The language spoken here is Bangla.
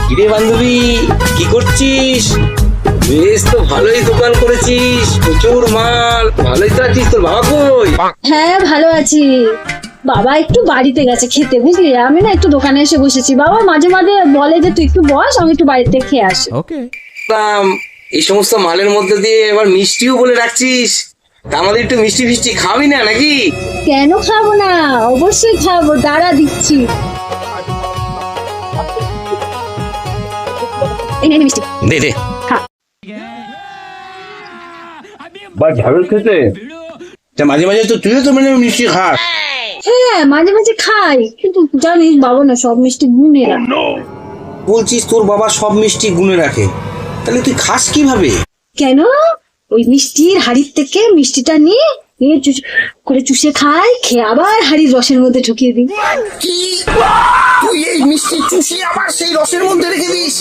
কিরে বান্ধবী, কি করছিস? বেশ তো ভালোই দোকান করেছিস, প্রচুর মাল, ভালোই তো আছিস। তোর বাবা কই? হ্যাঁ ভালো আছি। বাবা একটু বাড়িতে গেছে খেতে, বুঝলি? আমি না একটু দোকানে এসে বসেছি। বাবা মাঝে মাঝে বলে যে তুই একটু বস, আমি একটু বাড়িতে খেয়ে আসি। এই সমস্ত মালের মধ্যে দিয়ে এবার মিষ্টিও বলে রাখছিস। তা আমাদের একটু মিষ্টি ফিষ্টি খাবি না নাকি? কেন খাবো না, অবশ্যই খাবো, দাঁড়া দিচ্ছি। এই নে মিষ্টি, দে দে। খা। বা ঝাড়ু খেতে তা মাঝে মাঝে তো তুইও তো মানে মিষ্টি খাস। হ্যাঁ মাঝে মাঝে খাই, কিন্তু জানিস বাবা না সব মিষ্টি গুনে রাখে। বলছিস তোর বাবা সব মিষ্টি গুনে রাখে, তাহলে তুই খাস কিভাবে? কেন? ওই মিষ্টির হাড়ির থেকে মিষ্টিটা নিয়ে নিয়ে করে চুষে খাই, খেয়ে আবার হাড়ির রসের মধ্যে ঢুকিয়ে দিই। কি? তুই এই মিষ্টি চুষে আবার সেই রসের মধ্যে রেখে দিস?